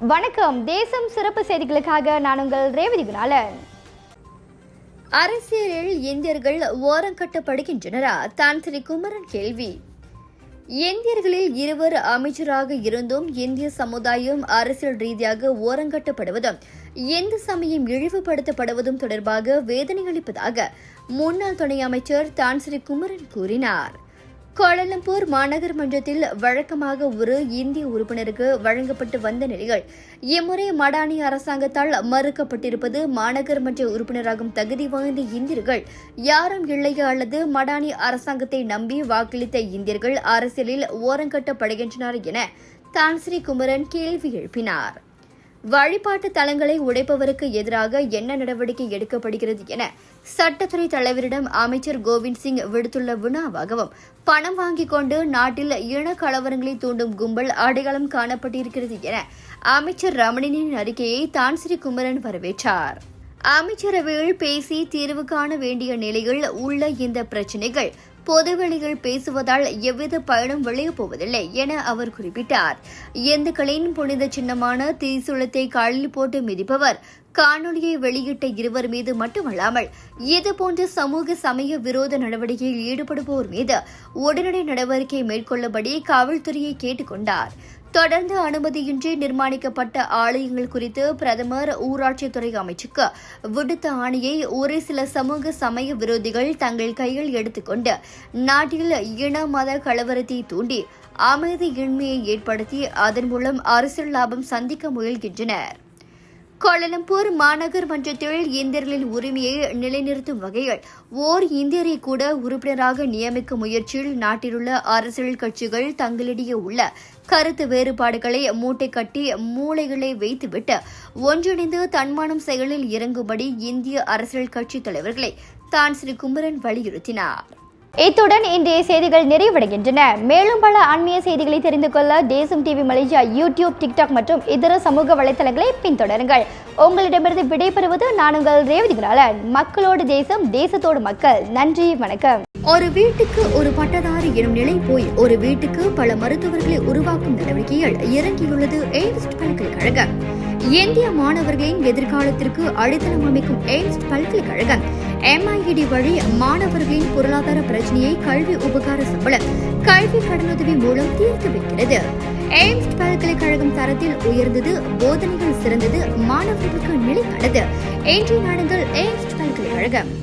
வணக்கம். தேசம் சிறப்பு செய்திகளுக்காக நான் உங்கள் ரேவதி குணாலன். அரசியலில் இந்தியர்கள் ஓரங்கட்டப்படுகின்றனரா? தான்சிரி குமரன் கேள்வி. இந்தியர்களில் இருவர் அமைச்சராக இருந்தும் இந்திய சமுதாயம் அரசியல் ரீதியாக ஓரங்கட்டப்படுவதும் இந்து சமயம் இழிவுபடுத்தப்படுவதும் தொடர்பாக வேதனை அளிப்பதாக முன்னாள் துணை அமைச்சர் தான்சிரி குமரன் கூறினார். கோலாலம்பூர் மாநகர் மன்றத்தில் வழக்கமாக ஒரு இந்திய உறுப்பினருக்கு வழங்கப்பட்டு வந்த நிலையில் இம்முறை மடானி அரசாங்கத்தால் மறுக்கப்பட்டிருப்பது மாநகர் மன்ற உறுப்பினராகும் தகுதி வாய்ந்த இந்தியர்கள் யாரும் இல்லையா அல்லது மடானி அரசாங்கத்தை நம்பி வாக்களித்த இந்தியர்கள் அரசியலில் ஓரங்கட்டப்படுகின்றனர் என தான்சிரி குமரன் கேள்வி எழுப்பினார். வழிபாட்டு தலங்களை உடைப்பவருக்கு எதிராக என்ன நடவடிக்கை எடுக்கப்படுகிறது என சட்டத்துறை தலைவரிடம் அமைச்சர் கோவிந்த் சிங் விடுத்துள்ள வினாவாகவும், பணம் வாங்கிக் கொண்டு நாட்டில் இன கலவரங்களை தூண்டும் கும்பல் அடையாளம் காணப்பட்டிருக்கிறது என அமைச்சர் ரமணியின் அறிக்கையை தான்சிரி குமரன் வரவேற்றார். அமைச்சரவையில் பேசி தீர்வு காண வேண்டிய நிலையில் உள்ள இந்த பிரச்சினைகள் பொதுவெளியில் பேசுவதால் எவ்வித பயனும் விளையப் போவதில்லை என அவர் குறிப்பிட்டார். இந்துக்களின் புனித சின்னமான தீசுளத்தை காலில் போட்டு மிதிப்பவர் காணொலியை வெளியிட்ட இருவர் மீது மட்டுமல்லாமல் இதுபோன்ற சமூக சமய விரோத நடவடிக்கையில் ஈடுபடுவோர் மீது உடனடி நடவடிக்கை மேற்கொள்ளபடி காவல்துறையை கேட்டுக் கொண்டார். தொடர்ந்து அனுமதியின்றி நிர்மாணிக்கப்பட்ட ஆலயங்கள் குறித்து பிரதமர் ஊராட்சித்துறை அமைச்சுக்கு விடுத்த ஆணையை ஒரு சில சமூக சமய விரோதிகள் தங்கள் கையில் எடுத்துக்கொண்டு நாட்டில் இன மத கலவரத்தை தூண்டி அமைதியின்மையை ஏற்படுத்தி அதன் மூலம் அரசியல் லாபம் சந்திக்க முயல்கின்றனர். கோலாலம்பூர் மாநகர் மன்றத்தில் இந்தியர்களின் உரிமையை நிலைநிறுத்தும் வகையில் ஓர் இந்தியரை கூட உறுப்பினராக நியமிக்கும் முயற்சியில் நாட்டிலுள்ள அரசியல் கட்சிகள் தங்களிடையே உள்ள கருத்து வேறுபாடுகளை மூட்டை கட்டி மூளைகளை வைத்துவிட்டு ஒன்றிணைந்து தன்மானம் செயலில் இறங்கும்படி இந்திய அரசியல் கட்சித் தலைவர்களை தான்சிரி குமரன் வலியுறுத்தினார். இத்துடன் இன்றைய செய்திகள் நிறைவடைகின்றன. மேலும் பல ஆன்மீக செய்திகளை தெரிந்து கொள்ள தேசம் டிவி மலேசியா யூடியூப், டிக்டாக் மற்றும் இதர சமூக வலைதளங்களை பின்தொடருங்கள். உங்களிடமிருந்து விடைபெறுவது நான் உங்கள் ரேவதி குணாலன். மக்களோடு தேசம், தேசத்தோடு மக்கள். நன்றி, வணக்கம். ஒரு வீட்டுக்கு ஒரு பட்டதாரி எனும் நிலை போய் ஒரு வீட்டுக்கு பல மருத்துவர்களை உருவாக்கும் நடவடிக்கையில் இறங்கியுள்ளது எய்ம்ஸ் பல்கலைக்கழகம். இந்திய மாணவர்களின் எதிர்காலத்திற்கு அடித்தளம் அமைக்கும் எய்ம்ஸ் பல்கலைக்கழகம் MIED வழி மாணவர்களின் பொருளாதார பிரச்சனையை கல்வி உபகார சம்பளம், கல்வி கடனுதவி மூலம் தீர்த்து வைக்கிறது. எய்ம்ஸ் பல்கலைக்கழகம் தரத்தில் உயர்ந்தது, போதனைகள் சிறந்தது, மாணவர்களுக்கு நிலையானது. இன்றைய நாடுகள் எய்ம்ஸ் பல்கலைக்கழகம்.